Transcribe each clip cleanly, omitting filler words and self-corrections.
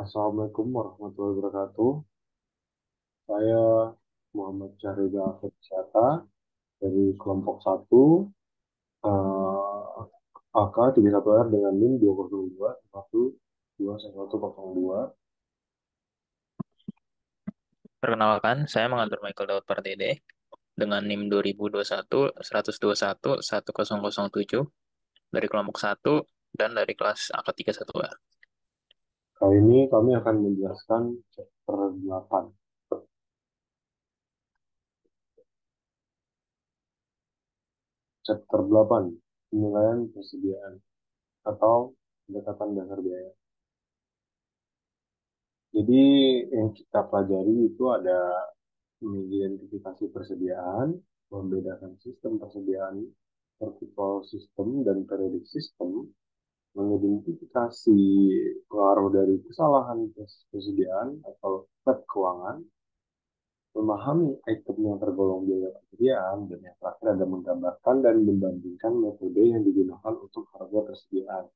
Assalamualaikum warahmatullahi wabarakatuh. Saya Muhammad Syahriza Alfred Syata dari kelompok 1 AK 31R dengan NIM 202 12102. Perkenalkan, saya mengatur Michael Daud Pardede dengan NIM 2021 121 1007 dari kelompok 1 dan dari kelas angka 31A. Kali ini kami akan menjelaskan chapter 8. Chapter 8, penilaian persediaan atau pendekatan dasar biaya. Jadi yang kita pelajari itu ada mengidentifikasi persediaan, membedakan sistem persediaan, vertikal sistem dan periodik sistem, mengidentifikasi pengaruh dari kesalahan persediaan atau flat keuangan, memahami item yang tergolong biaya persediaan, dan yang terakhir ada menggambarkan dan membandingkan metode yang digunakan untuk harga persediaan.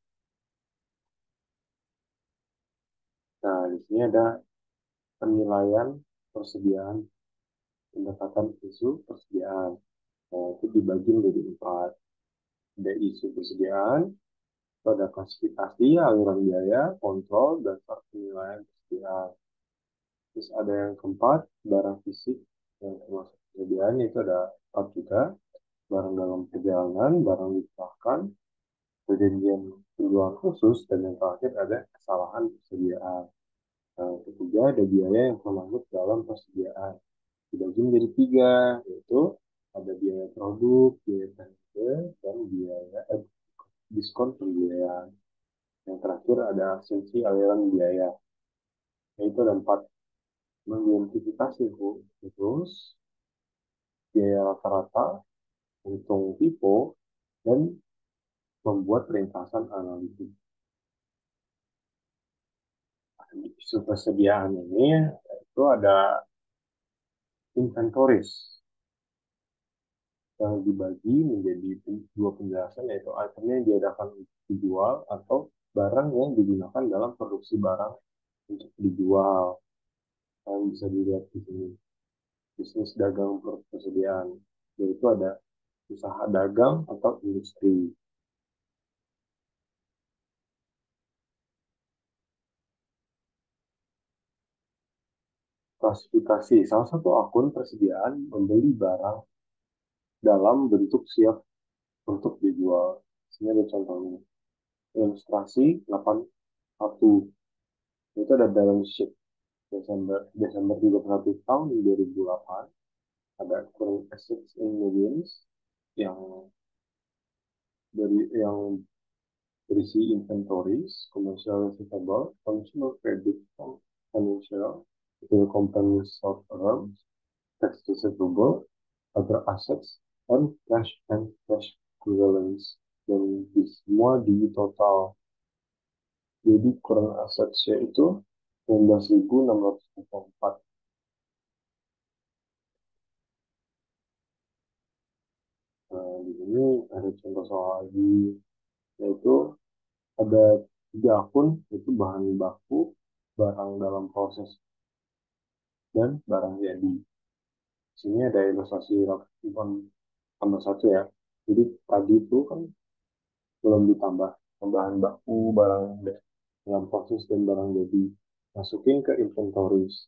Nah, di sini ada penilaian persediaan, pendekatan isu persediaan. Nah, itu dibagi menjadi 4. Ada isu persediaan, ada klasifikasi, aliran biaya, kontrol, dasar penilaian persediaan. Terus ada yang keempat, barang fisik yang termasuk persediaan, itu ada 4 juga. Barang dalam perjalanan, barang dicurahkan, perjanjian penjualan khusus, dan yang terakhir ada kesalahan persediaan. Nah, ketiga ada biaya yang termasuk dalam persediaan. Dibagi menjadi 3, yaitu ada biaya produk, biaya tenaga, dan biaya diskon pembiayaan. Yang terakhir ada asumsi aliran biaya, yaitu ada 4. Mengidentifikasi khusus, biaya rata-rata, hitung typo, dan membuat ringkasan analitik. Isu persediaan ini itu ada inventories yang dibagi menjadi 2 penjelasan, yaitu itemnya yang diadakan untuk dijual atau barang yang digunakan dalam produksi barang untuk dijual. Yang bisa dilihat di sini, bisnis dagang persediaan, yaitu ada usaha dagang atau industri. Klasifikasi, salah satu akun persediaan membeli barang dalam bentuk siap untuk dijual. Sini ada contohnya. Ilustrasi 81. Itu ada balance sheet Desember 31 tahun 2008. Ada current assets in millions yang berisi inventories, commercial receivable, consumer credit, financial, companies of arms, tax receivable, other assets, dan cash and cash equivalents. Dan di semua di total. Jadi kurang asetnya itu 19.604. Nah, di sini ada contoh soal lagi, yaitu ada 3 akun, yaitu bahan baku, barang dalam proses, dan barang jadi. Di sini ada ilustrasi rakit tambah 1 ya. Jadi tadi itu kan belum ditambah bahan baku, barang dalam proses, dan barang jadi. Masukin ke inventories.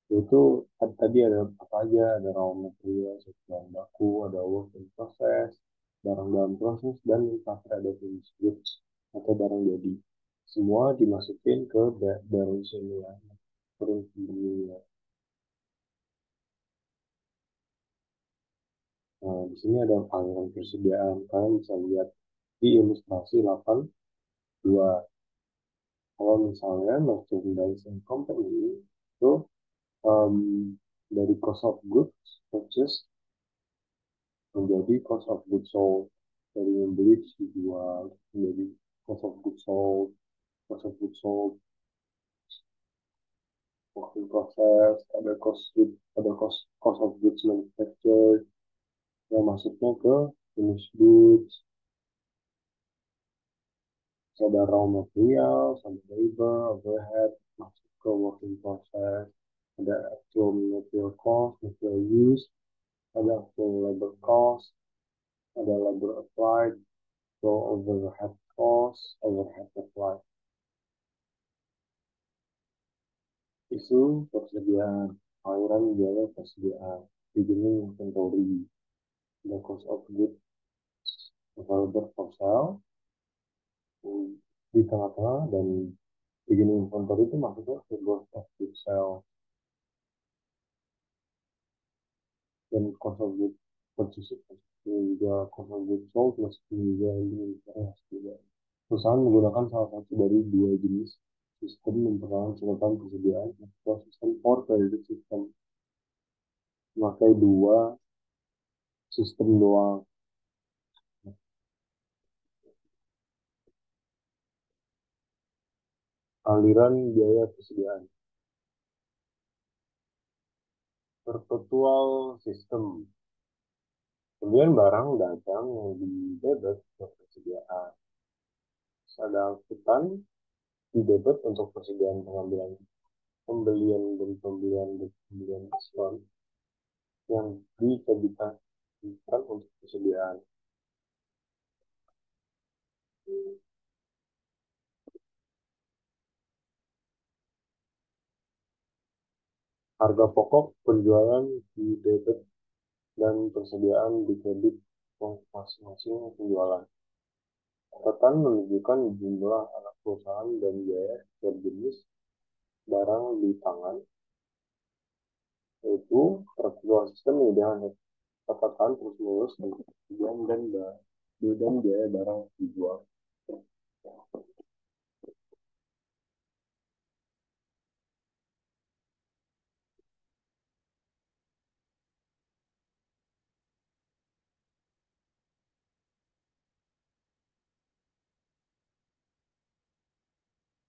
Itu tadi ada apa aja, ada raw material, bahan baku, ada work in process, barang dalam proses, dan yang terakhir ada finished goods atau barang jadi. Semua dimasukin ke barang semua, turun pembelinya. Nah, di sini ada aliran persediaan. Kalian bisa lihat di ilustrasi 82. Kalau misalnya merchandising company itu um, dari cost of goods purchase menjadi cost of goods sold, dari membeli dijual menjadi cost of goods sold, cost of goods sold, work in process, ada cost of goods manufactured yang masuknya ke finished goods. Ada raw materials, ada labor, overhead, masuk ke working process, ada actual material cost, material use, ada actual labor cost, ada labor applied, so overhead cost, overhead applied. Isu persediaan, aliran biaya persediaan, beginning inventory, the cost of goods available for sale, di tengah-tengah dan beginning inventory itu maksudnya cost of goods sale dan cost of goods purchased juga cost of goods sold mesti juga inventory juga. Perusahaan menggunakan salah satu dari dua jenis sistem memperoleh catatan persediaan atau sistem for credit system, memakai dua sistem doang. Aliran biaya persediaan perpetual system, kemudian barang dagang yang di debit ke persediaan, ada angkutan di debit untuk persediaan pengambilan pembelian dan pembelian diskon yang dikreditkan untuk persediaan. Harga pokok penjualan di debit dan persediaan di kredit masing-masing penjualan. Catatan menunjukkan jumlah anak perusahaan dan biaya setiap jenis barang di tangan, yaitu perkeluar sistem menyediakan catatan terus-menerus dan persediaan dan biaya barang dijual.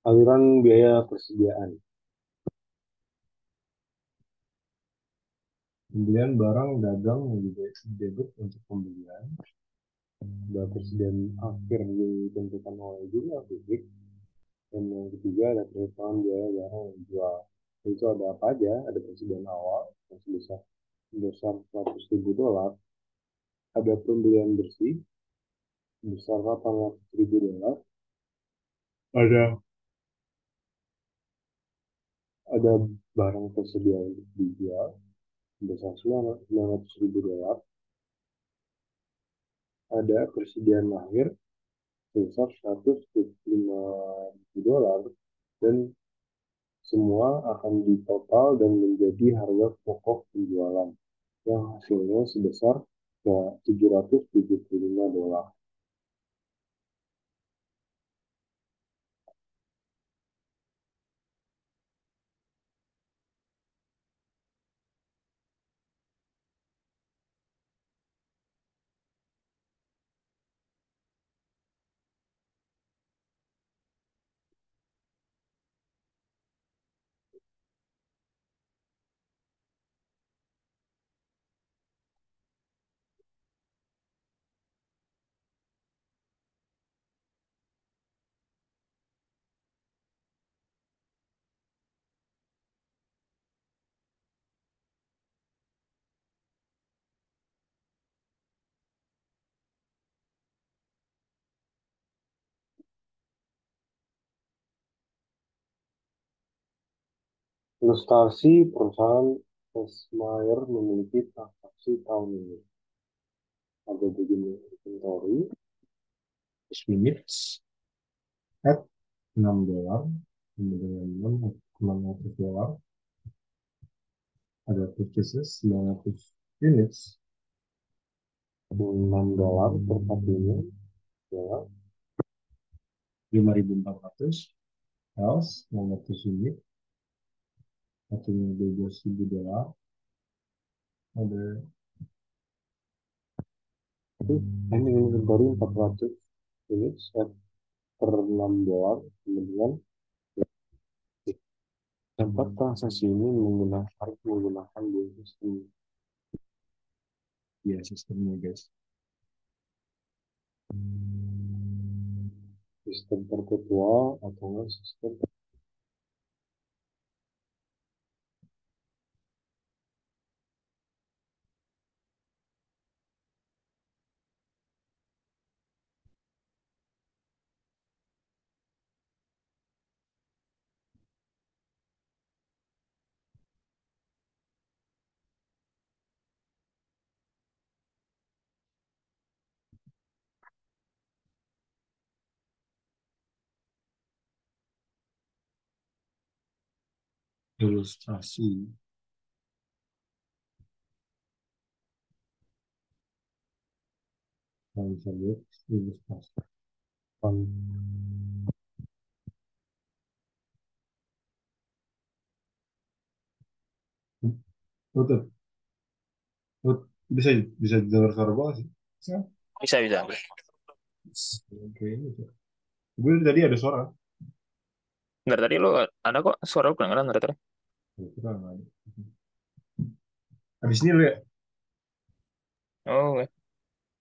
Aliran biaya persediaan. Pembelian barang dagang yang debit untuk pembelian. Ada persediaan akhir ditentukan oleh jumlah fisik. Dan yang ketiga ada perhitungan biaya barang yang dijual. Itu ada apa aja? Ada persediaan awal yang sebesar $100.000. Ada pembelian bersih sebesar $800.000. Ada ada barang tersedia untuk dijual sebesar $900.000. Ada persediaan akhir sebesar $125.000 dan semua akan ditotal dan menjadi harga pokok penjualan yang hasilnya sebesar $775. Ilustrasi perusahaan Esmayer memiliki transaksi tahun ini. Ada begini inventory, minutes, at $6, dengan $600. Ada purchases 900 units, $6 per satunya, ya, 5.400. Else, 900 unit, satunya $12.000. Ada itu, ini inventory 400 units at per $6, kemudian tempat transaksi ini harus menggunakan dua sistem. Ya, sistemnya guys. sistem perpetual atau enggak sistem ilustrasi. Kalau bisa lihat ilustrasi. Tuh, tuh, bisa bisa dengar suara gua nggak sih? Bisa. Bisa, bisa. Oke, gitu. Gue tadi ada suara. Nggak, tadi lo ada kok suara lo kedengeran dari tadi. Ya, kita nggak ada. Habis ini lihat Oh, oke.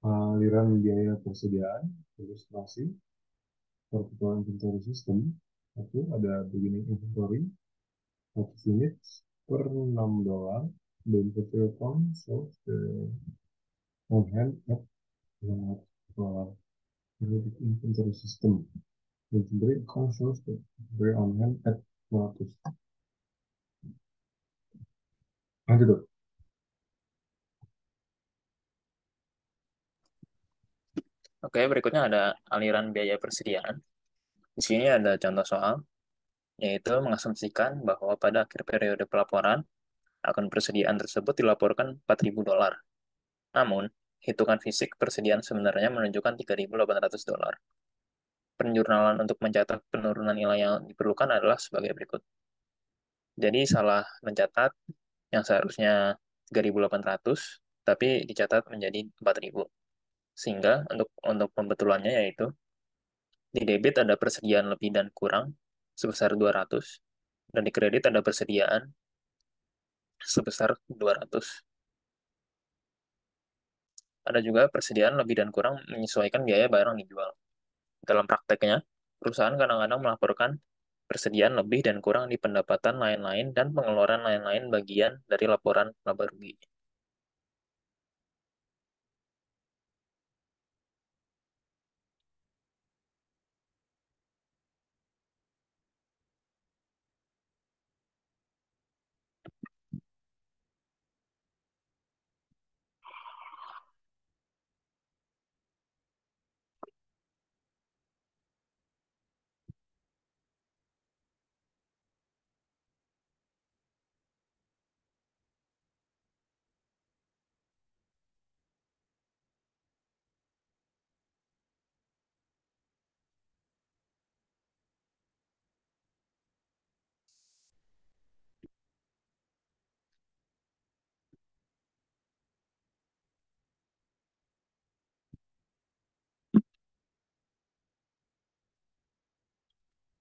aliran biaya persediaan, ilustrasi, perpetual inventory system. Satu ada beginning inventory, 100 unit per $6. The inventory account shows the on hand at $600. Periodic inventory system. The inventory account shows the inventory on hand at 200. Lanjut dong. Oke, berikutnya ada aliran biaya persediaan. Di sini ada contoh soal, yaitu mengasumsikan bahwa pada akhir periode pelaporan, akun persediaan tersebut dilaporkan $4.000. Namun, hitungan fisik persediaan sebenarnya menunjukkan $3.800. Penjurnalan untuk mencatat penurunan nilai yang diperlukan adalah sebagai berikut. Jadi salah mencatat yang seharusnya 3.800, tapi dicatat menjadi 4.000. Sehingga untuk pembetulannya yaitu di debit ada persediaan lebih dan kurang sebesar 200, dan di kredit ada persediaan sebesar 200. Ada juga persediaan lebih dan kurang menyesuaikan biaya barang dijual. Dalam prakteknya, perusahaan kadang-kadang melaporkan persediaan lebih dan kurang di pendapatan lain-lain dan pengeluaran lain-lain bagian dari laporan laba rugi.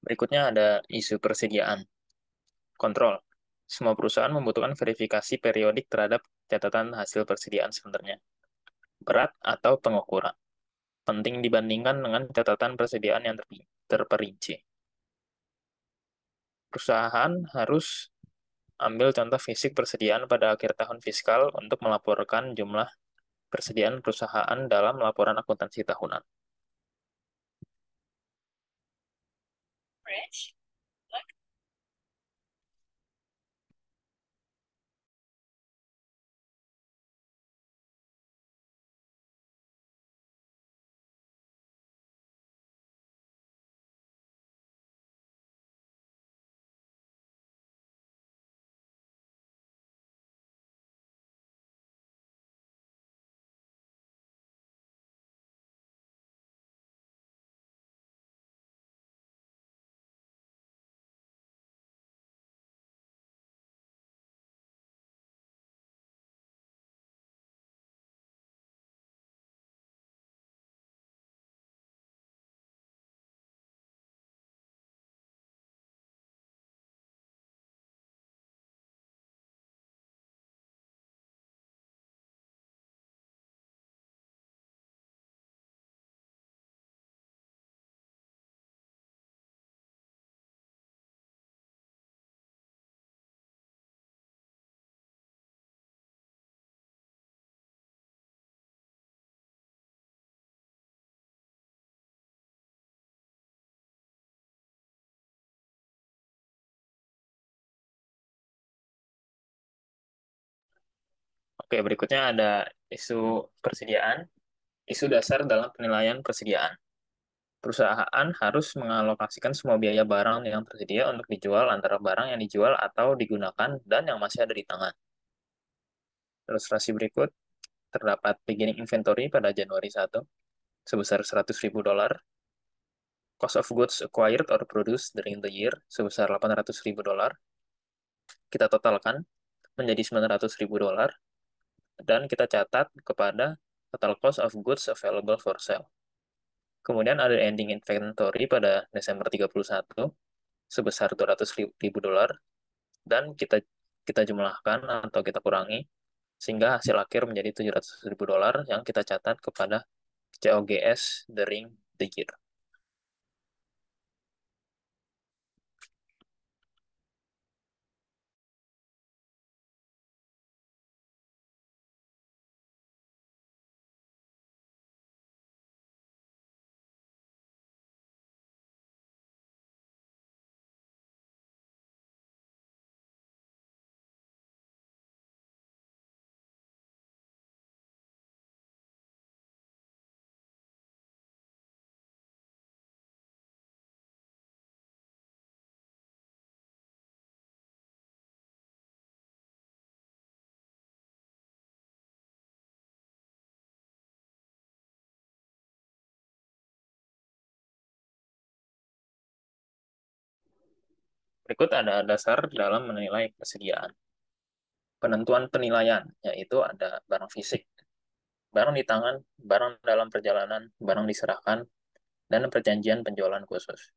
Berikutnya ada isu persediaan. Kontrol. Semua perusahaan membutuhkan verifikasi periodik terhadap catatan hasil persediaan sebenarnya. Berat atau pengukuran. Penting dibandingkan dengan catatan persediaan yang terperinci. Perusahaan harus ambil contoh fisik persediaan pada akhir tahun fiskal untuk melaporkan jumlah persediaan perusahaan dalam laporan akuntansi tahunan. Oke, berikutnya ada isu persediaan. Isu dasar dalam penilaian persediaan. Perusahaan harus mengalokasikan semua biaya barang yang tersedia untuk dijual antara barang yang dijual atau digunakan dan yang masih ada di tangan. Ilustrasi berikut, terdapat beginning inventory pada Januari 1 sebesar $100.000, cost of goods acquired or produced during the year sebesar $800.000, kita totalkan menjadi $900.000, dan kita catat kepada total cost of goods available for sale. Kemudian ada ending inventory pada Desember 31 sebesar $200.000, dan kita jumlahkan atau kita kurangi sehingga hasil akhir menjadi $700.000 yang kita catat kepada COGS during the year. Berikut ada dasar dalam menilai persediaan. Penentuan penilaian, yaitu ada barang fisik, barang di tangan, barang dalam perjalanan, barang diserahkan, dan perjanjian penjualan khusus.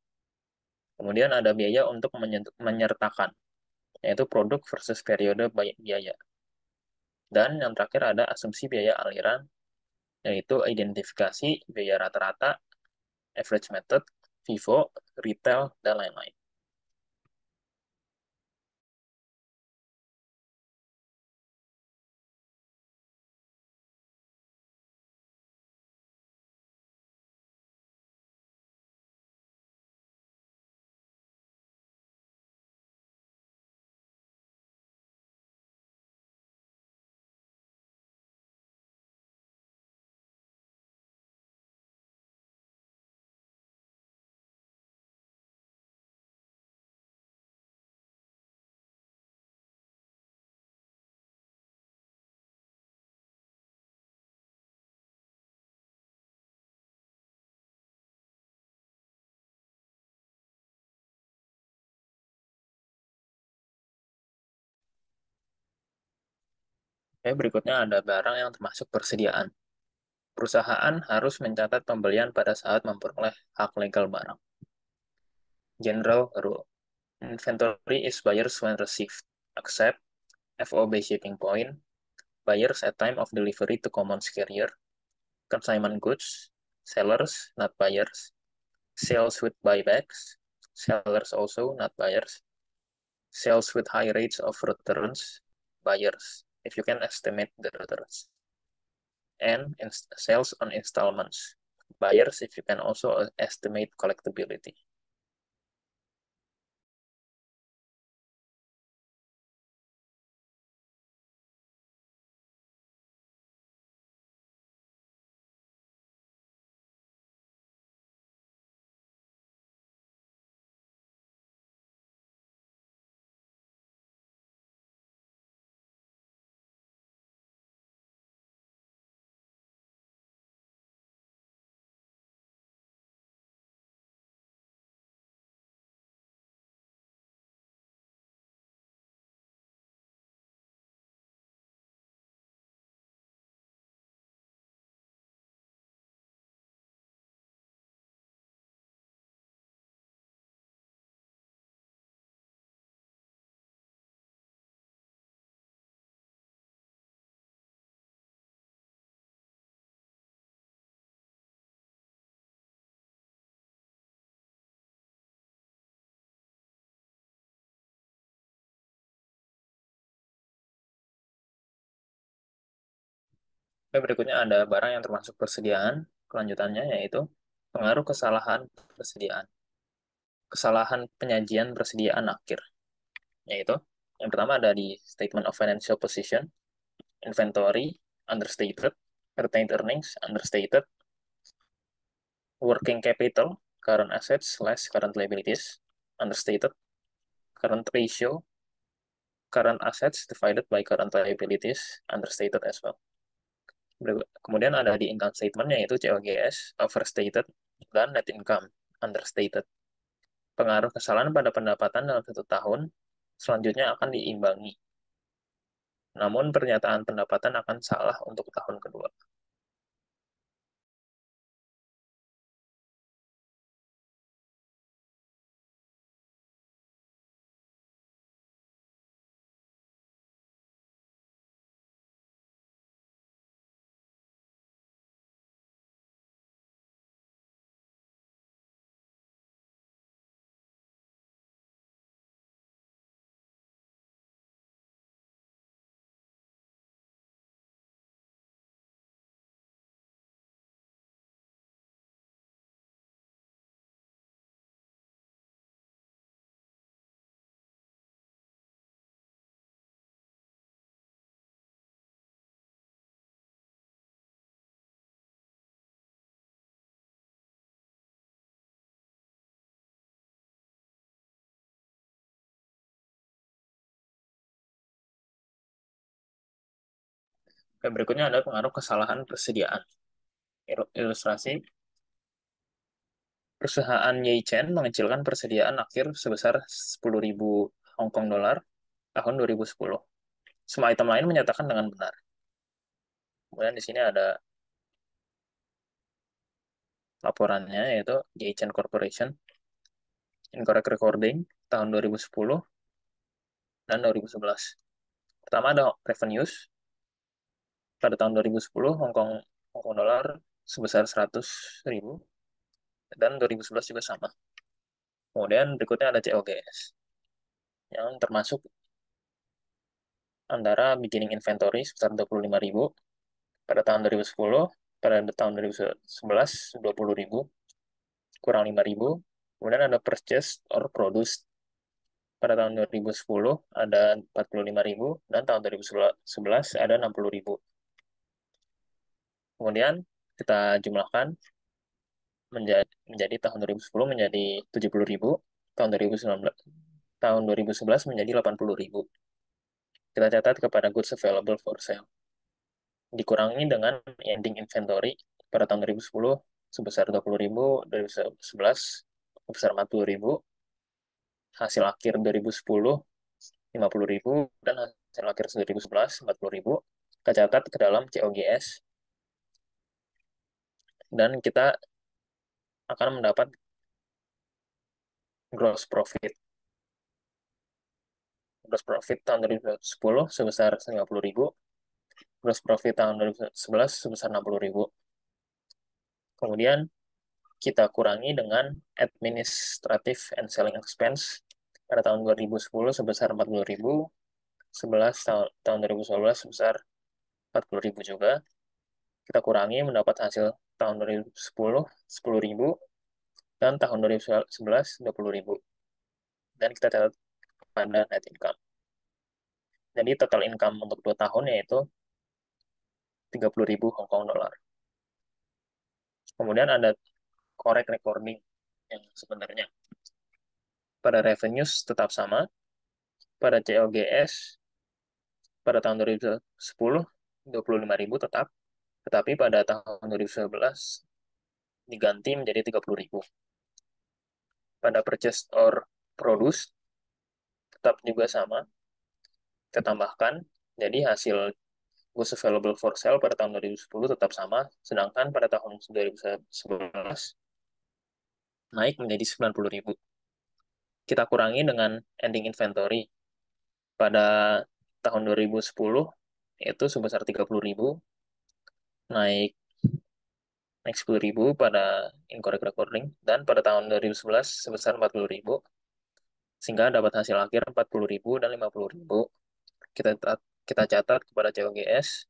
Kemudian ada biaya untuk menyertakan, yaitu produk versus periode biaya. Dan yang terakhir ada asumsi biaya aliran, yaitu identifikasi, biaya rata-rata, average method, FIFO, retail, dan lain-lain. Oke, berikutnya ada barang yang termasuk persediaan. Perusahaan harus mencatat pembelian pada saat memperoleh hak legal barang. General Rule. Inventory is buyers when received, except FOB shipping point, buyers at time of delivery to common carrier, consignment goods, sellers, not buyers, sales with buybacks, sellers also, not buyers, sales with high rates of returns, buyers, if you can estimate the returns, and sales on installments, buyers if you can also estimate collectibility. Berikutnya ada barang yang termasuk persediaan, kelanjutannya yaitu pengaruh kesalahan persediaan. Kesalahan penyajian persediaan akhir, yaitu yang pertama ada di Statement of Financial Position, inventory, understated, retained earnings, understated, working capital, current assets slash current liabilities, understated, current ratio, current assets divided by current liabilities, understated as well. Kemudian ada di income statement yaitu COGS, overstated, dan net income, understated. Pengaruh kesalahan pada pendapatan dalam 1 tahun selanjutnya akan diimbangi. Namun pernyataan pendapatan akan salah untuk tahun kedua. Berikutnya ada pengaruh kesalahan persediaan. Ilustrasi, perusahaan Yeichen mengecilkan persediaan akhir sebesar 10.000 Hong Kong dolar tahun 2010. Semua item lain menyatakan dengan benar. Kemudian di sini ada laporannya, yaitu Yeichen Corporation, incorrect recording tahun 2010 dan 2011. Pertama ada revenues. Pada tahun 2010, Hong Kong dolar sebesar 100.000, dan 2011 juga sama. Kemudian berikutnya ada COGS, yang termasuk antara beginning inventory sebesar 25.000 pada tahun 2010, pada tahun 2011 20.000, kurang 5.000. Kemudian ada purchase or produce pada tahun 2010 ada 45.000 dan tahun 2011 ada 60.000. Kemudian kita jumlahkan menjadi tahun 2010 menjadi 70.000, tahun 2011 menjadi 80.000. Kita catat kepada goods available for sale. Dikurangi dengan ending inventory pada tahun 2010 sebesar 20.000, 2011 sebesar 40.000, hasil akhir 2010 50.000, dan hasil akhir 2011 40.000. Kita catat ke dalam COGS, dan kita akan mendapat gross profit. Gross profit tahun 2010 sebesar 50.000, gross profit tahun 2011 sebesar 60.000. Kemudian kita kurangi dengan administrative and selling expense pada tahun 2010 sebesar 40.000, tahun 2011 sebesar 40.000 juga. Kita kurangi mendapat hasil tahun 2010 10.000 dan tahun 2011 20.000. Dan kita catat pada net income. Jadi total income untuk 2 tahun yaitu 30.000 Hong Kong dolar. Kemudian ada correct recording yang sebenarnya. Pada revenues tetap sama, pada COGS pada tahun 2010 25.000 tetap, tetapi pada tahun 2011 diganti menjadi 30.000. Pada purchase or produce tetap juga sama, kita tambahkan, jadi hasil goods available for sale pada tahun 2010 tetap sama, sedangkan pada tahun 2011 naik menjadi 90.000. Kita kurangi dengan ending inventory. Pada tahun 2010 itu sebesar 30.000, naik 10.000 pada incorrect recording, dan pada tahun 2011 sebesar 40.000, sehingga dapat hasil akhir 40.000 dan 50.000. Kita kita catat kepada COGS,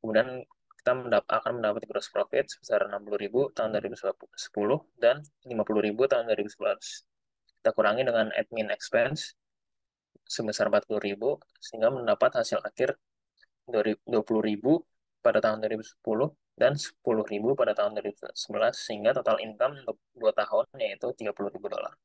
kemudian kita akan mendapat gross profit sebesar 60.000 tahun 2010 dan 50.000 tahun 2011. Kita kurangi dengan admin expense sebesar 40.000, sehingga mendapat hasil akhir 20.000 pada tahun 2010 dan 10.000 pada tahun 2011 sehingga total income untuk 2 tahun yaitu $30.000.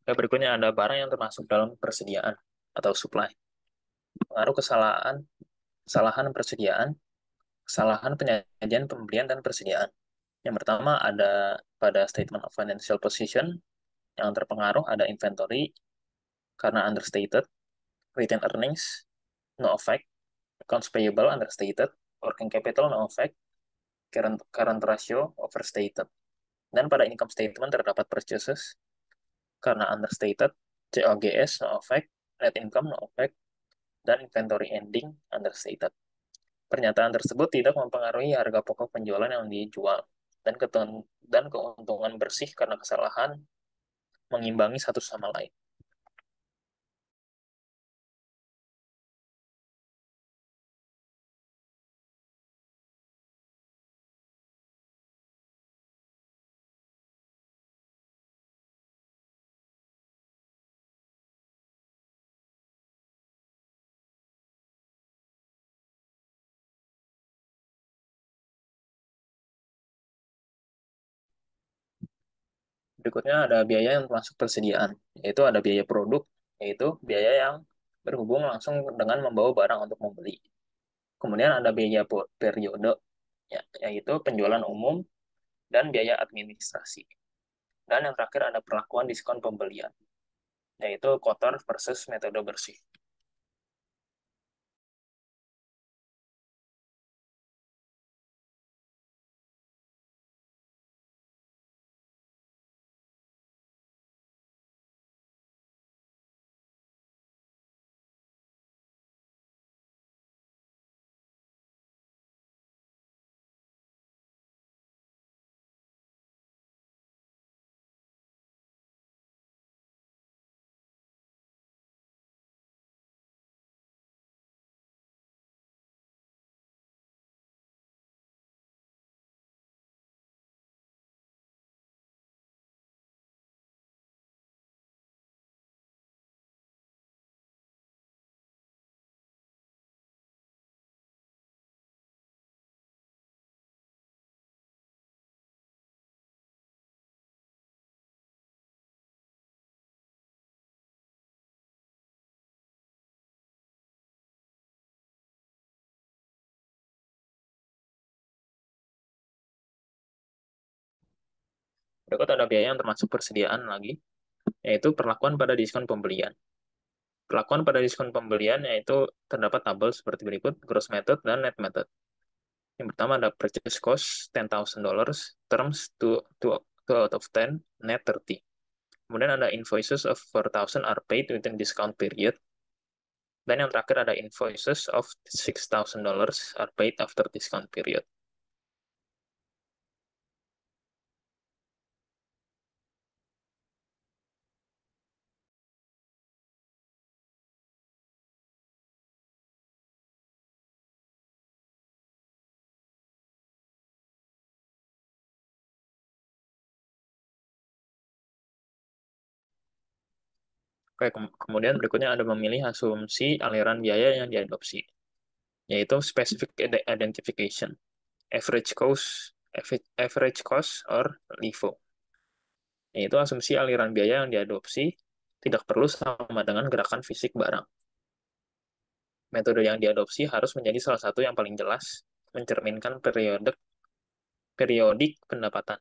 Berikutnya ada barang yang termasuk dalam persediaan atau supply. Pengaruh kesalahan persediaan, kesalahan penyajian, pembelian, dan persediaan. Yang pertama ada pada statement of financial position, yang terpengaruh ada inventory karena understated, retained earnings, no effect, accounts payable understated, working capital no effect, current ratio overstated. Dan pada income statement terdapat purchases karena understated, COGS no effect, net income no effect, dan inventory ending understated. Pernyataan tersebut tidak mempengaruhi harga pokok penjualan yang dijual, dan keuntungan bersih karena kesalahan mengimbangi satu sama lain. Berikutnya ada biaya yang termasuk persediaan, yaitu ada biaya produk, yaitu biaya yang berhubung langsung dengan membawa barang untuk membeli. Kemudian ada biaya periode, ya, yaitu penjualan umum dan biaya administrasi. Dan yang terakhir ada perlakuan diskon pembelian, yaitu kotor versus metode bersih. Berikut ada biaya yang termasuk persediaan lagi, yaitu perlakuan pada diskon pembelian. Perlakuan pada diskon pembelian yaitu terdapat tabel seperti berikut, gross method dan net method. Yang pertama ada purchase cost $10,000, terms 2 out of 10, net 30. Kemudian ada invoices of 4,000 are paid within discount period. Dan yang terakhir ada invoices of $6,000 are paid after discount period. Oke, kemudian berikutnya ada memilih asumsi aliran biaya yang diadopsi, yaitu specific identification, average cost or LIFO, yaitu asumsi aliran biaya yang diadopsi tidak perlu sama dengan gerakan fisik barang. Metode yang diadopsi harus menjadi salah satu yang paling jelas, mencerminkan periodik pendapatan.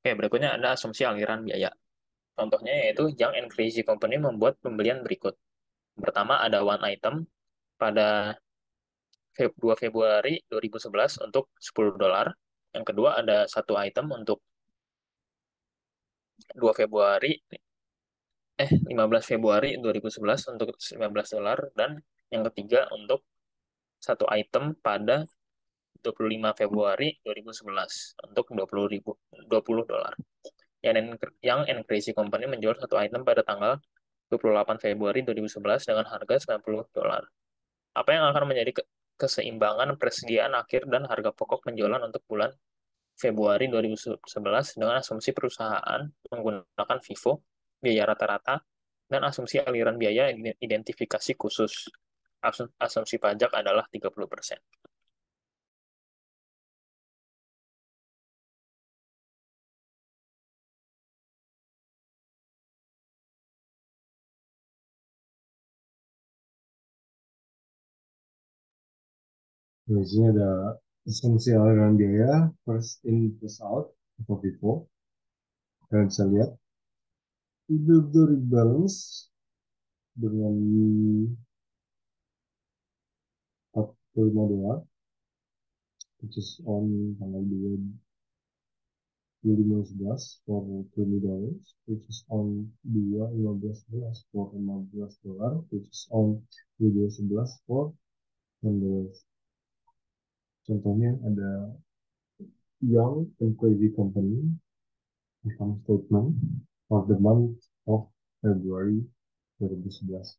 Oke, berikutnya ada asumsi aliran biaya. Contohnya yaitu Young and Crazy Company membuat pembelian berikut. Pertama ada one item pada 2 Februari 2011 untuk $10. Yang kedua ada satu item untuk 2 Februari 15 Februari 2011 untuk $19 dan yang ketiga untuk satu item pada 25 Februari 2011 untuk 20 dolar. Yang Crazy Company menjual satu item pada tanggal 28 Februari 2011 dengan harga $90. Apa yang akan menjadi keseimbangan persediaan akhir dan harga pokok penjualan untuk bulan Februari 2011 dengan asumsi perusahaan menggunakan FIFO, biaya rata-rata, dan asumsi aliran biaya identifikasi khusus. Asumsi pajak adalah 30%. Di sini ada asumsi aliran biaya, first in, first out, atau FIFO. Kalian bisa lihat, inventory balance dengan $45, which is on tanggal 2 2015 for $20, which is on 2/15 for $15, which is on 2011 for $10. Contohnya ada Young and Crazy Company income statement for the month of February 2011.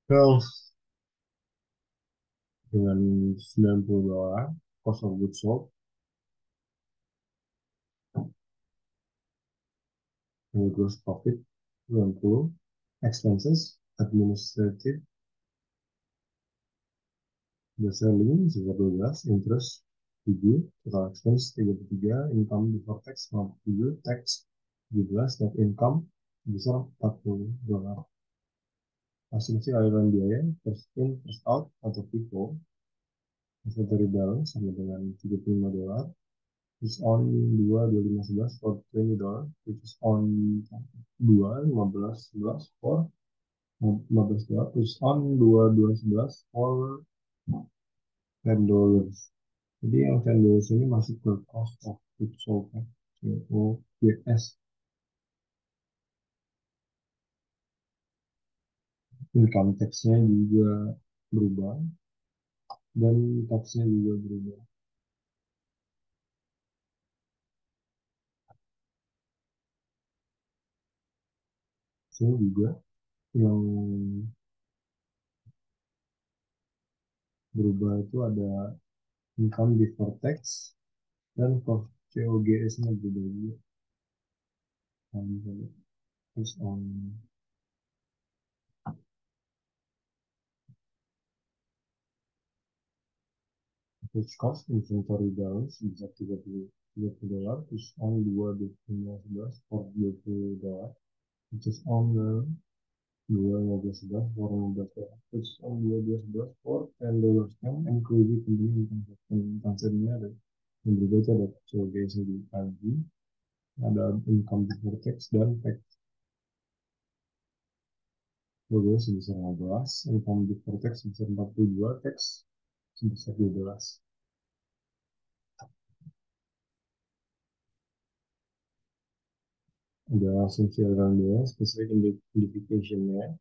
Health dengan $90, cost of goods sold, and gross profit 90, expenses, administrative, the selling sebesar 12, interest 7, total expense 33, income before tax 57, tax 17, net income sebesar $40. Asumsi aliran biaya first in, first out atau FIFO, inventory balance sama dengan $35, which is on 2/25/11 for $20, which is on 2/15/11 for $15, which is on 2/12/11 for $10. Jadi yang $10 ini masuk ke cost of goods sold, kan? Yaitu GS. Income tax-nya juga berubah dan tax-nya juga berubah. Sini juga yang berubah itu ada income before tax dan COGS-nya berubah juga. Terus on which cost inventory balance bisa $30, terus on 2/15/11 for $20, which is on 2/15/11 for $15, which is on 2/12/11 for $10. Yang include company income statement. Konsepnya ada yang berbeda, ada COGS di pagi, ada income before tax dan tax. COGS sebesar 15, income before tax sebesar 42, tax sebesar 12. Ada asumsi aliran biaya, specific identification-nya.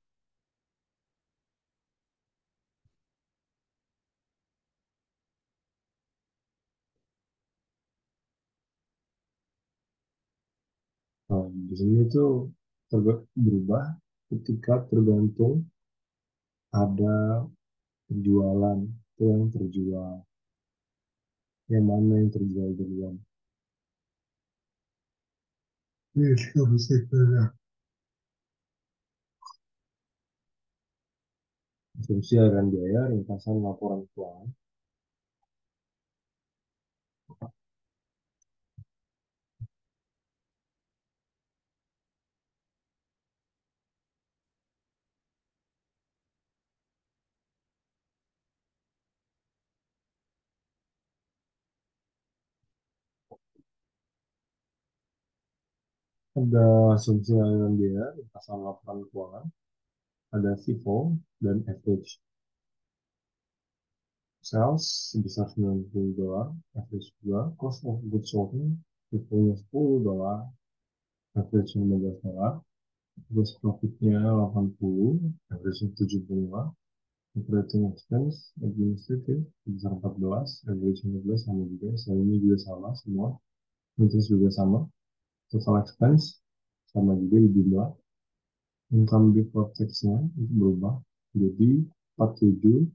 Di sini tuh berubah ketika tergantung ada penjualan, itu yang terjual, yang mana yang terjual duluan. Yes, kamu sektor. Asumsi aliran biaya, ringkasan laporan keuangan. Ada asumsi aliran biaya, ringkasan laporan keuangan. Ada FIFO dan average. Sales sebesar $90, average juga. Cost of goods sold, FIFO-nya $10, average $15. Gross profit-nya 80, average-nya 75. Operating expense, administrative, sebesar 14, average 15 sama juga. Selainnya juga sama semua. Interest juga sama. Total expense sama juga di jumlah. Income before tax-nya itu berubah. Jadi 47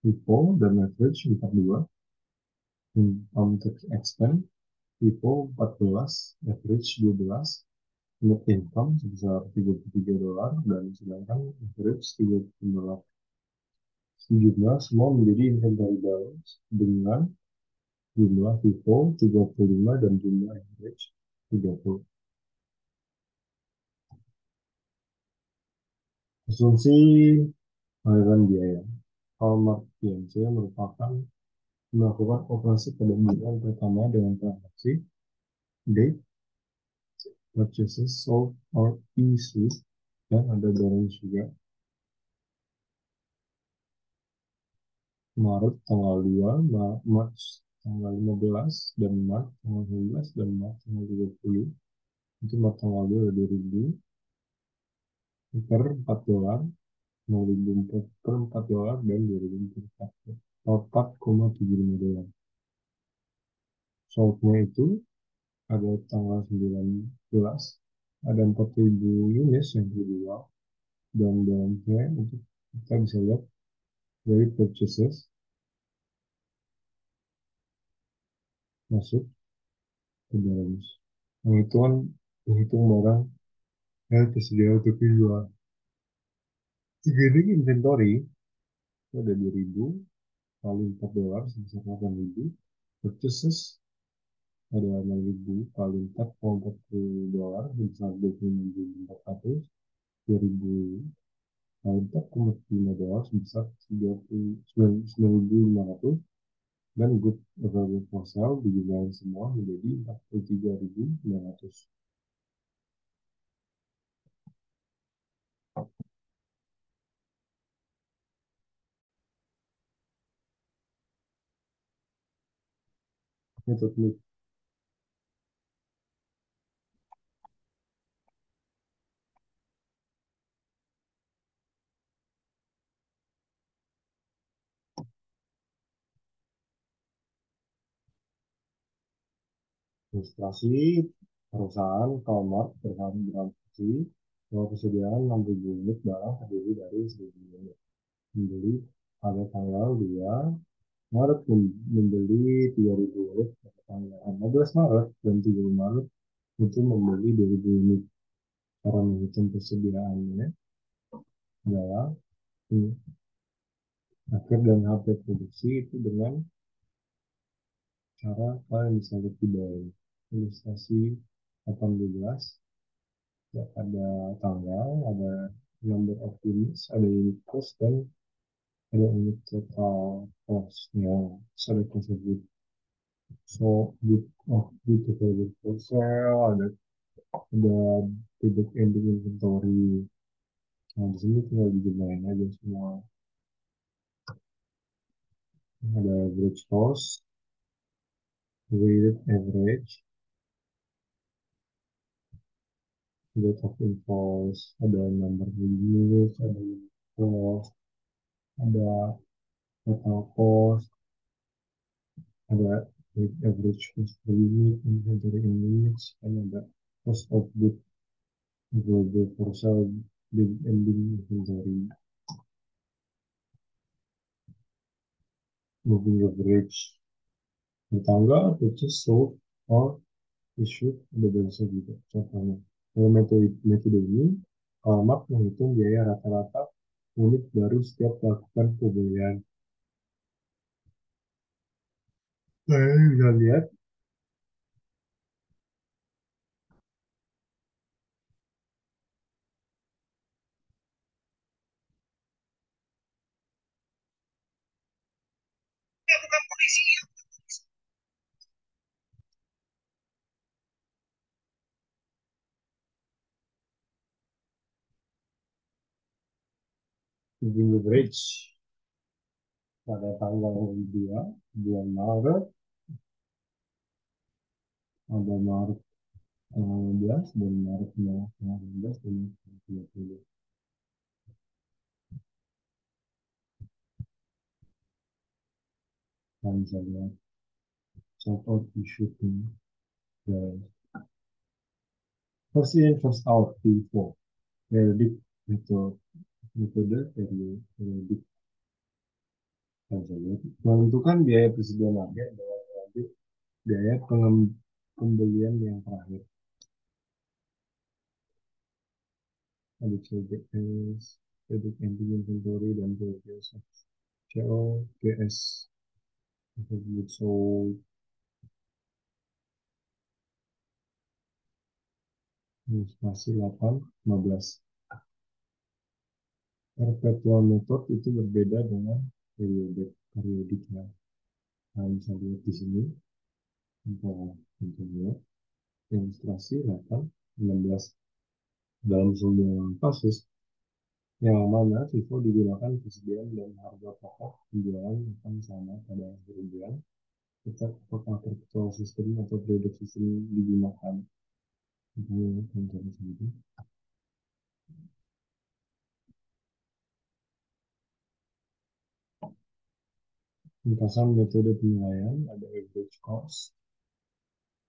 FIFO dan average 42. Income tax expense FIFO 14, average 12. Net income sebesar $33 dan sedangkan average $30. Sejumlah semua menjadi inventory balance dengan jumlah FIFO 35 dan jumlah average 30. Asumsi aliran biaya. Hallmark PNC merupakan melakukan operasi pada bulan pertama dengan transaksi date, purchases, sold, or issued, dan ada balance juga. Maret tanggal 2, Maret tanggal 15, dan Maret tanggal 19, dan Maret tanggal 30. Itu Maret tanggal 2 ada 2000 per $4, 0.000 per $4, dan 2000 per $4,75. Soldnya itu ada tanggal 19, ada 4.000 unit yang dijual, dan dalamnya itu kita bisa lihat dari purchases masuk ke dalam penghitungan menghitung barang yang tersedia untuk dijual. Segini inventory itu ada 2000 kali $4 sebesar 8000. Purchases ada 6000 kali 4,40 dolar sebesar 26.400. 2000 kali 4,5 dolar sebesar 9.500. Dan good available for sale dijumlahin semua menjadi 43.900. Metode administrasi perusahaan Walmart perusahaan bertransaksi bahwa persediaan 6.000 unit barang terdiri dari 1.000 unit. Membeli pada tanggal 2 Maret, membeli 3.000 unit pada tanggal 15 Maret, dan 30 Maret itu membeli 2.000 unit. Cara menghitung persediaannya adalah akhir dan HP produksi itu dengan cara kalian bisa lihat di bawah ilustrasi 18. Ya, ada tanggal, ada number of units, ada unit cost, dan ada unit total cost. Ya, sorry tersebut. So, good of good available for sale, ada debit ending inventory. Nah, di sini tinggal dijumlahin aja semua. Ada average cost, weighted average, date of invoice, ada number of units, ada unit cost, ada total cost, ada average cost per unit, inventory in units, kan ada. Cost of goods available for sale, big ending inventory, moving average, bertangga, purchase, sold, or issued, ada bahasa juga. Contohnya, dalam metode ini, alamat menghitung biaya rata-rata unit baru setiap melakukan pembelian. Bisa lihat moving average pada tanggal 2 bulan Maret, ada Maret tanggal 15 dan Maret tanggal 15 dan 30. Nah, bisa lihat sort out issue dan first in first out P4 periodic metode periodic saja. Menentukan biaya persediaan harga adalah relatif biaya pembelian yang terakhir. Ada CDS, produk anti inventory dan progress CO, GS, goods sold, masih 8, 15. Perpetual method itu berbeda dengan periodiknya. Nah, bisa lihat di sini untuk contohnya ilustrasi 8, 16. Dalam semua kasus, yang mana FIFO digunakan persediaan dan harga pokok penjualan akan sama pada akhir bulan, tetap apakah perpetual sistem atau periodic sistem digunakan. Ini contohnya sendiri. Ringkasan metode penilaian ada average cost,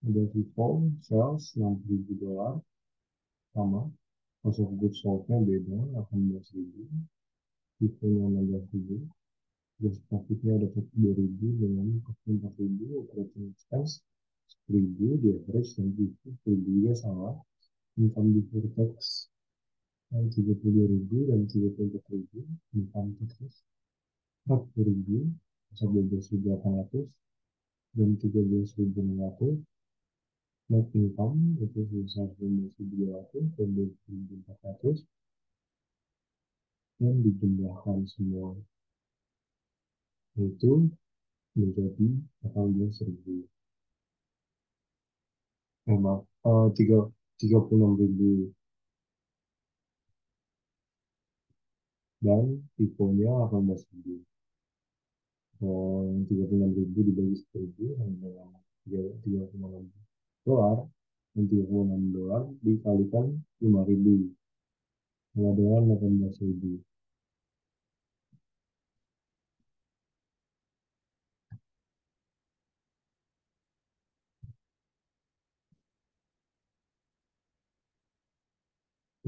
ada FIFO, sales $60.000 sama, cost of goods sold-nya beda, $18.000, FIFO-nya $16.000, gross profit-nya ada 42.000 dengan 44.000, operating expense 10.000, di average dan FIFO 10.000 juga sama, income before tax 32.000 dan 34.000, income tax 40.000, 12.800 dan 13.600, net income itu sebesar 15.200 dan 20.400 dan dijumlahkan semua itu menjadi 18.000. Maaf, 36.000 dan tiponya 18.000. Yang 36.000 dibagi 10.000 dengan $36 dan $36 dikalikan 5.000 sama dengan 18.000.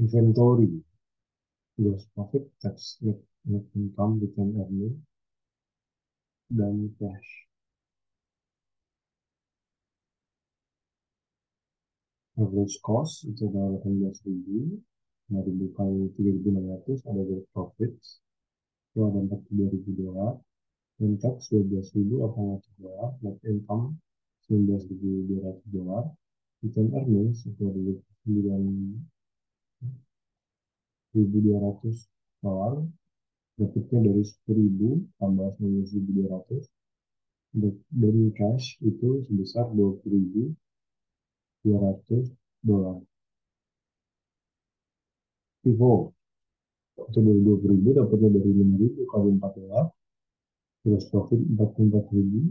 Inventory, gross profit, tax, net income, return earning, dan cash. Average cost itu adalah 18.000, 5.000 kali 3.600 ada gross profit, itu ada $42.000, dan tax $12.800, net income $19.200, return earnings itu ada $9.200, dapatnya dari 10.000 tambah 19.200, dan cash itu sebesar $20.200. Vivo itu dari 20.000 dapatnya dari 5.000 kali 14, gross profit 44.000,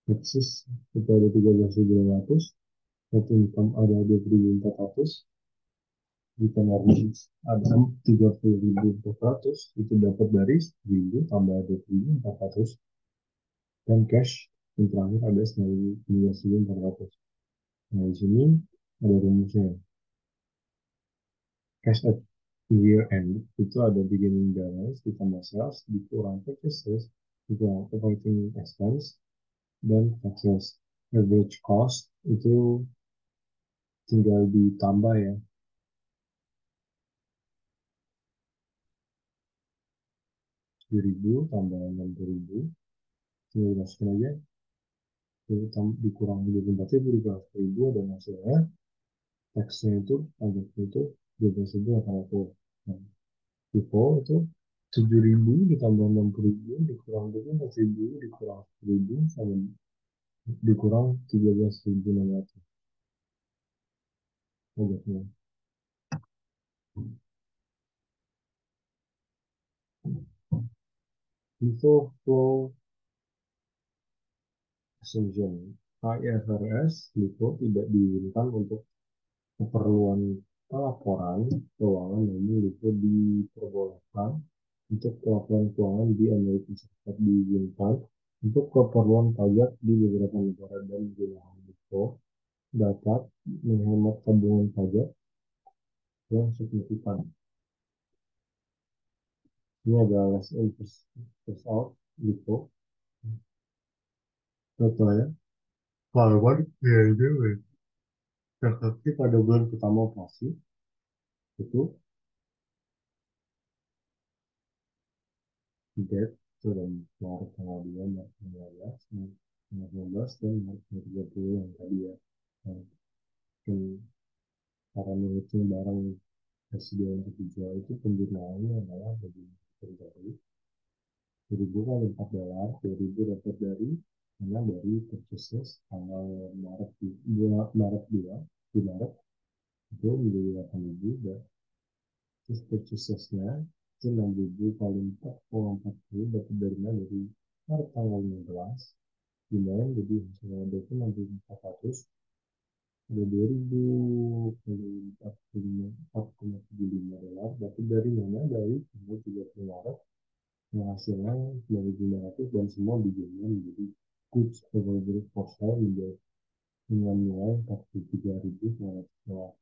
taxes itu ada 13.200, net income ada 20.400, return earnings ada 30.400, itu dapat dari 1.000 tambah 20.400, dan cash yang terakhir ada 19.400. Nah, di sini Ada rumusnya. Cash at year end itu ada beginning balance ditambah sales dikurang purchases dikurang operating expense dan taxes. Average cost itu tinggal ditambah ya, 7.000 tambah 60.000 tinggal dimasukin aja, dikurang 24.000 dikurang 10.000 dan hasilnya taxnya itu pajaknya itu 12.800. Nah, FIFO itu 7.000 ditambah 60.000 dikurang 24.000 dikurang 10.000 sama dikurang 13.600 pajaknya. FIFO flow assumption IFRS FIFO tidak diinginkan untuk keperluan pelaporan keuangan, namun itu diperbolehkan untuk pelaporan keuangan di Amerika Serikat, diizinkan untuk keperluan pajak di beberapa negara, dan gunakan itu dapat menghemat tabungan pajak yang signifikan. Ini adalah last in first out gitu. Contohnya, kalau ya, transaksi pada bulan pertama operasi itu debt dalam Maret tanggal 2, Maret 15, Maret 15 dan Maret 30 yang tadi ya. Nah, mungkin cara menghitung barang tersedia untuk dijual itu penggunaannya adalah bagi terjadi 1.000 kali $4, 2.000 dapat dari mana dari purchases tanggal Maret di bulan Maret 2 di Maret itu menjadi 8.000, dan terus purchasesnya itu 6.000 kali 4,40 dapat dari mana dari Maret tanggal 15 lumayan, jadi hasilnya ada itu 6.400, ada 2.000 kali 4,75 dapat dari mana dari tanggal 30 Maret yang hasilnya 9.500, dan semua dijadikan menjadi goods available for sale menjadi dengan nilai 43.900.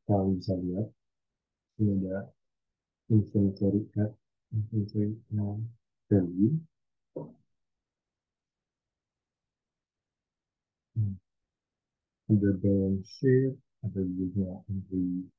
Kita bisa lihat ini ada inventory at inventory value. Ada balance sheet, ada juga entry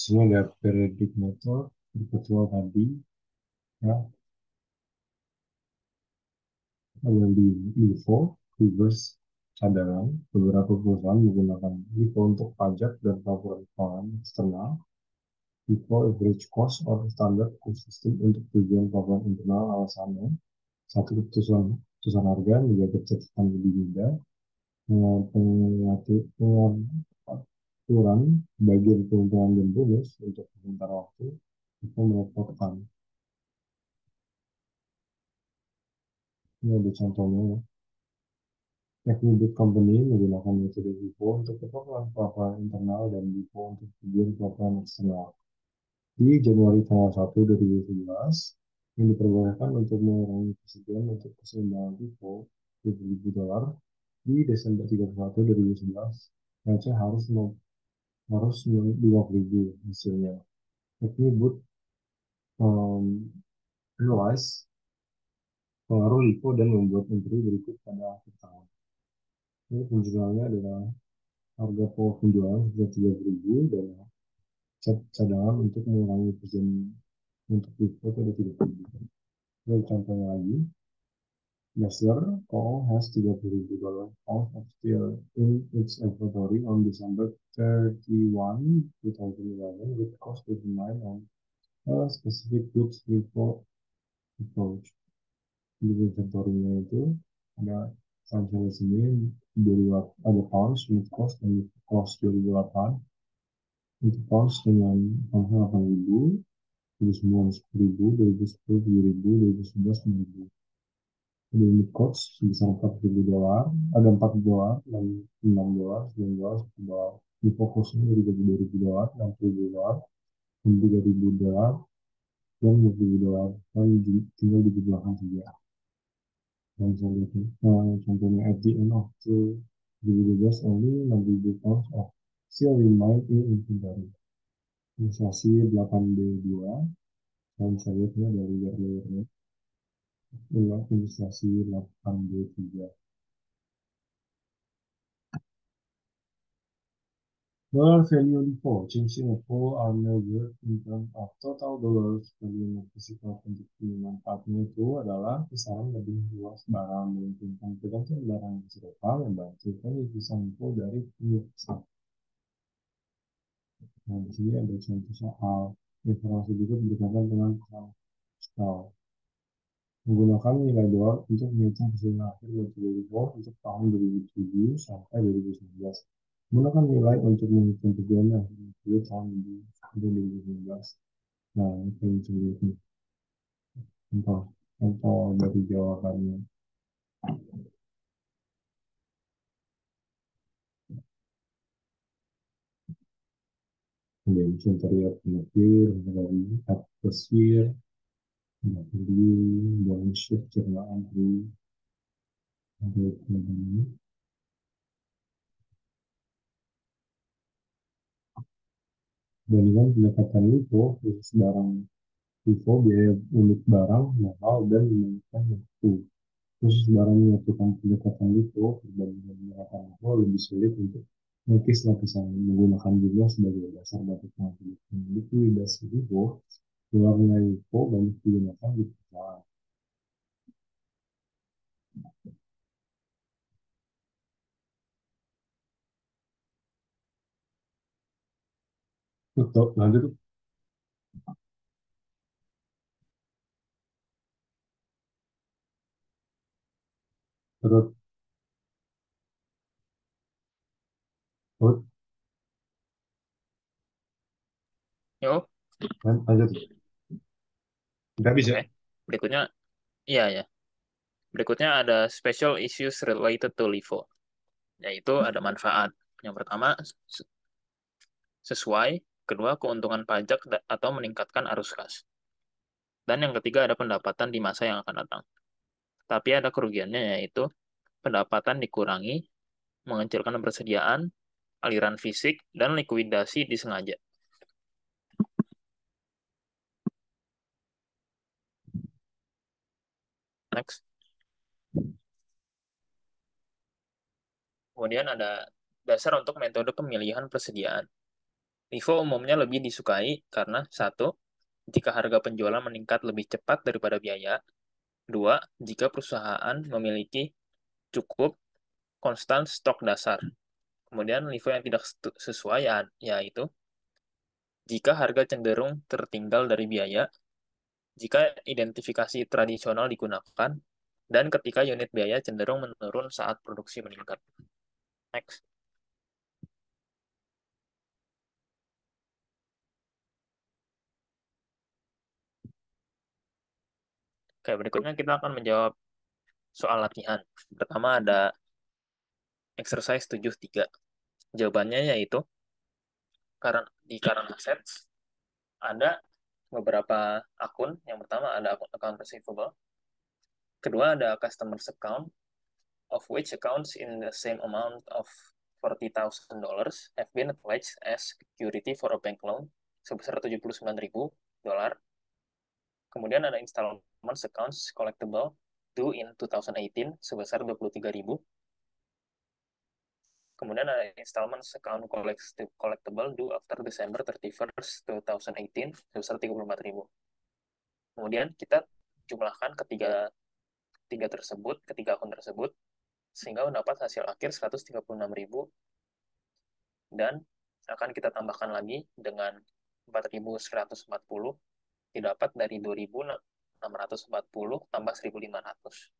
Isinya ada periodic method, perpetual tadi, ya, ada di LIFO, reverse cadangan. Beberapa perusahaan menggunakan LIFO untuk pajak dan laporan keuangan eksternal. LIFO average cost or standard cost system untuk tujuan laporan internal alasannya. Satu, keputusan harga menjaga catatan lebih mudah. Pengaturan bagian keuntungan dan bonus untuk sementara waktu itu melaporkan. Ini ada contohnya ya. Teknik company menggunakan metode LIFO untuk pelaporan internal dan LIFO untuk tujuan pelaporan eksternal. Di Januari tanggal 1 2011, yang diperbolehkan untuk mengurangi persediaan untuk keseimbangan LIFO $20.000 di Desember 31 2011, Aceh harus 50.000 hasilnya. Teknik Booth um, realize pengaruh LIFO dan membuat entry berikut pada akhir tahun. Ini penjualannya adalah harga pokok penjualan sudah 30.000 dan cadangan untuk mengurangi persen untuk LIFO itu ada 30.000. Ini contohnya lagi, Dassler Co. has $30.000 of steel in its inventory on December 31, 2011 with cost determined on a specific goods LIFO approach. Di inventory-nya itu ada sampai sini 28, ada pounds with cost dan cost 2008 untuk pounds dengan angka 8.000, 2009 10.000, 2010 7.000, 2011 9.000. Ada unit cost sebesar $40.000, ada $40 dan $6, $9, $10. Di fokusnya dari $2.000, $60.000, dan $3.000 dan $20.000. Dan tinggal di belakang saja. Dan selanjutnya, contohnya at the end of 2012 only 6.000 pounds of still remain in inventory. Inisiasi 8B2 dan selanjutnya dari layer-layernya adalah inisiasi 8B3. Dollar value LIFO, change in LIFO are measured in terms of total dollars value of physical quantity. Manfaatnya itu adalah kisaran lebih luas barang menguntungkan tergantung barang yang serupa membantukan divisa LIFO dari pemirsa. Nah, di sini ada contoh soal informasi berikut berkaitan dengan skala. Menggunakan nilai dolar untuk menghitung hasil akhir dari LIFO untuk tahun 2007 sampai 2019. Menggunakan nilai untuk menghitung tujuan akhir tahun 2019. Nah, itu yang contoh, contoh dari jawabannya. Ada interior penukir, dari atmosfer, beli, bangun shift, cernaan, ada ini. Bandingkan pendekatan LIFO, khusus barang LIFO, biaya unit barang, mahal, dan memakan waktu. Khusus barang menyatukan pendekatan LIFO, perbandingan pendekatan LIFO lebih sulit untuk melukis lapisan menggunakan jumlah sebagai dasar batu pengatur. Likuidasi LIFO, keluarnya LIFO banyak digunakan di perusahaan. Untuk lanjut, terus, terus, Yuk, lanjut. Nggak bisa. oke. Berikutnya, iya ya. Berikutnya ada special issues related to LIFO, yaitu ada manfaat. Yang pertama, sesuai. Kedua, keuntungan pajak atau meningkatkan arus kas. Dan yang ketiga, ada pendapatan di masa yang akan datang. Tapi ada kerugiannya, yaitu pendapatan dikurangi, mengecilkan persediaan, aliran fisik, dan likuidasi disengaja. Next. Kemudian ada dasar untuk metode pemilihan persediaan. LIFO umumnya lebih disukai karena satu, jika harga penjualan meningkat lebih cepat daripada biaya. Dua, jika perusahaan memiliki cukup konstan stok dasar. Kemudian LIFO yang tidak sesuai yaitu jika harga cenderung tertinggal dari biaya, jika identifikasi tradisional digunakan, dan ketika unit biaya cenderung menurun saat produksi meningkat. Next. Oke, berikutnya kita akan menjawab soal latihan. Pertama ada exercise 73. Jawabannya yaitu di current assets ada beberapa akun. Yang pertama ada akun account receivable. Kedua ada customers account, of which accounts in the same amount of $40,000 have been pledged as security for a bank loan sebesar $79.000. Kemudian ada installment accounts collectible due in 2018 sebesar $23.000. Kemudian ada installment account collectible due after December 31st, 2018 sebesar $34.000. Kemudian kita jumlahkan ketiga akun tersebut sehingga mendapat hasil akhir 136.000 dan akan kita tambahkan lagi dengan 4.140 didapat dari 2.640 tambah 1.500,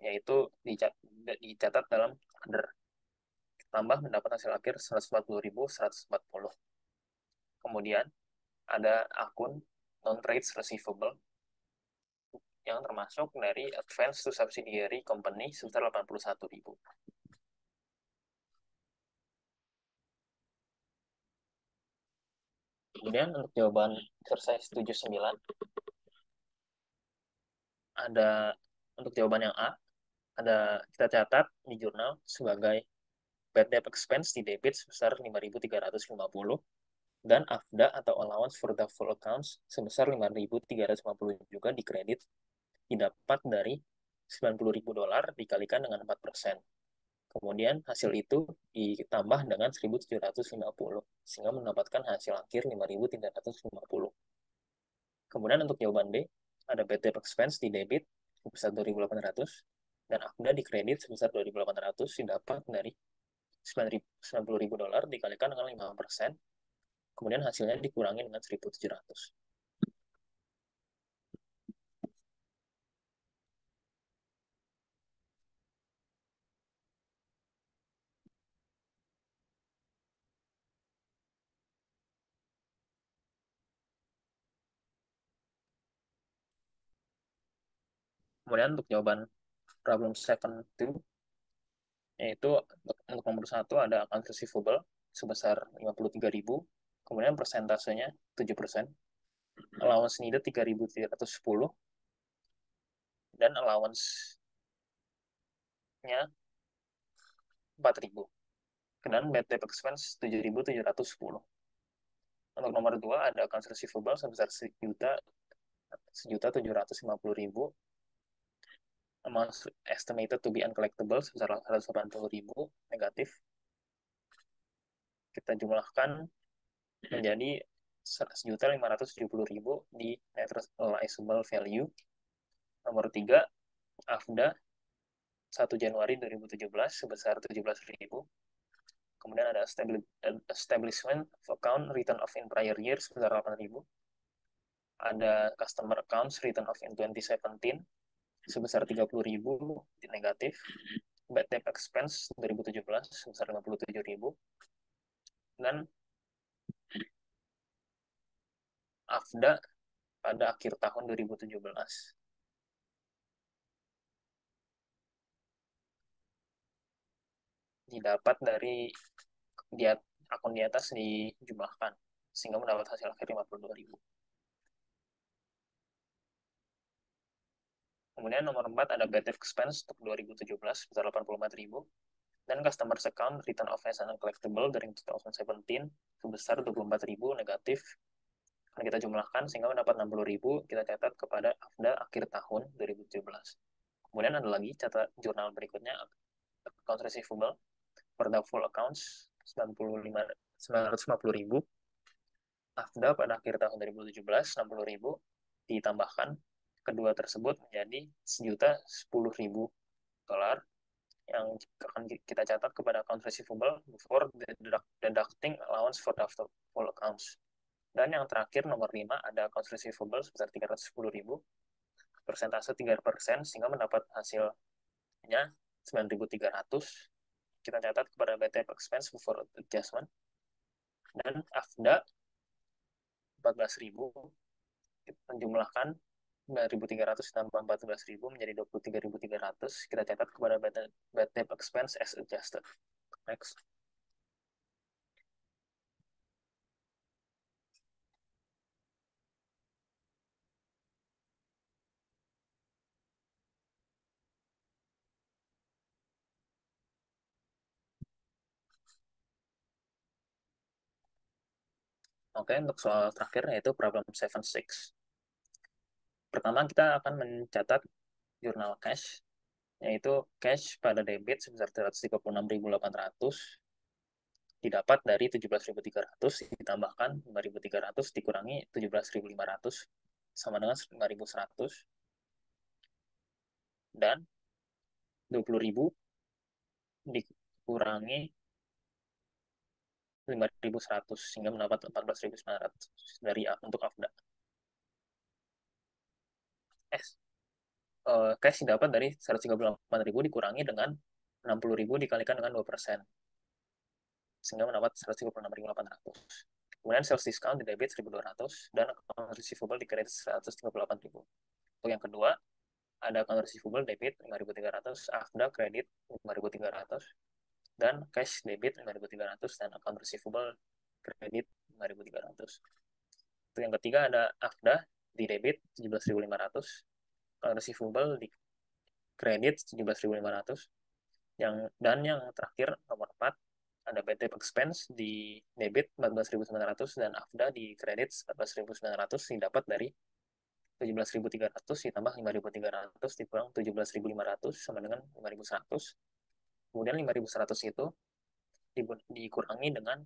yaitu dicatat dalam order. Tambah mendapat hasil akhir 140.140. Kemudian ada akun non-trades receivable yang termasuk dari advance to subsidiary company sebesar 81.000. Kemudian untuk jawaban exercise 79 ada untuk jawaban yang A ada kita catat di jurnal sebagai bad debt expense di debit sebesar 5.350 dan AFDA atau allowance for doubtful accounts sebesar 5.350 juga di kredit didapat dari $90.000 dikalikan dengan 4%. Kemudian hasil itu ditambah dengan 1.750 sehingga mendapatkan hasil akhir 5.350. Kemudian untuk jawaban B, ada bad debt expense di debit sebesar 2.800 dan AFDA di kredit sebesar 2.800 didapat dari $90.000 dikalikan dengan 5%. Kemudian hasilnya dikurangi dengan 1.700. Kemudian untuk jawaban problem 7 yaitu untuk nomor 1 ada account receivable sebesar 53.000, kemudian persentasenya 7%, allowance needed 3.310, dan allowance-nya 4.000. Dan bad debt expense 7.710. Untuk nomor 2 ada accounts receivable sebesar 1.750.000, amount estimated to be uncollectible sebesar 180.000 negatif. Kita jumlahkan menjadi 1.570.000 di net realizable value. Nomor 3, AFDA 1 Januari 2017 sebesar 17.000. Kemudian ada establishment of account written off in prior years sebesar 8.000. Ada customer accounts written off in 2017 sebesar 30.000 di negatif. Bad debt expense 2017 sebesar 57.000. Dan AFDA pada akhir tahun 2017. Didapat dari akun di atas dijumlahkan sehingga mendapat hasil akhir 52.000. Kemudian nomor 4 ada bad debt expense untuk 2017 sebesar 84.000 dan customer account written off as uncollectible during 2017 sebesar 24.000 negatif. Akan kita jumlahkan sehingga mendapat 60.000, kita catat kepada AFDA akhir tahun 2017. Kemudian ada lagi catat jurnal berikutnya, account receivable for doubtful accounts 950.000. AFDA pada akhir tahun 2017 60.000 ditambahkan kedua tersebut menjadi 1.010.000 dolar yang akan kita catat kepada account receivable before deducting allowance for doubtful accounts. Dan yang terakhir nomor 5 ada accounts receivable sebesar 310.000, persentase 3%, sehingga mendapat hasilnya 9.300. Kita catat kepada BTP expense before adjustment. Dan AFDA 14.000, kita menjumlahkan 9.300 tambah 14.000 menjadi 23.300. Kita catat kepada bad debt expense as adjusted. Next. Oke, untuk soal terakhir yaitu problem 76. Pertama, kita akan mencatat jurnal cash, yaitu cash pada debit sebesar 336.800 didapat dari 17.300 ditambahkan 5.300 dikurangi 17.500 sama dengan 5.100, dan 20.000 dikurangi 5.100 sehingga mendapat 14.900 dari untuk AFDA. Cash didapat dari 138.000 dikurangi dengan 60.000 dikalikan dengan 2%, sehingga mendapat 136.800. Kemudian sales discount di debit 1.200 dan account receivable di kredit 138.000. Untuk yang kedua, ada account receivable debit 5.300, AFDA kredit 5.300, dan cash debit 5.300 dan account receivable kredit 5.300. Untuk yang ketiga ada AFDA di debit 17.500, account receivable di kredit 17.500, dan yang terakhir nomor 4 ada BTP expense di debit 14.900 dan AFDA di kredit 14.900 didapat dari 17.300 ditambah 5.300 dikurang 17.500 sama dengan 5.100. Kemudian 5.100 itu dikurangi dengan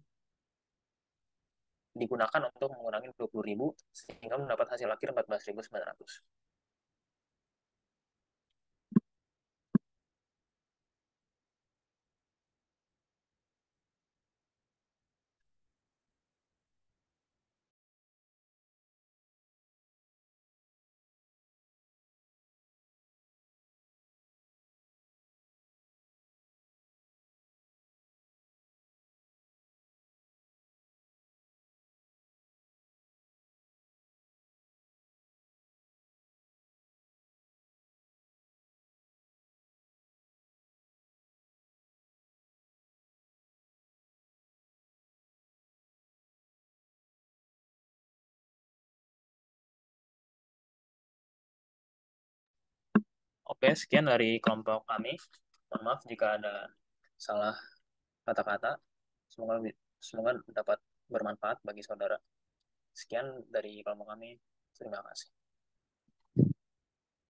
digunakan untuk mengurangi 20.000 sehingga mendapat hasil akhir 14.900. Oke, sekian dari kelompok kami. Mohon maaf jika ada salah kata-kata. Semoga semoga dapat bermanfaat bagi saudara. Sekian dari kelompok kami. Terima kasih.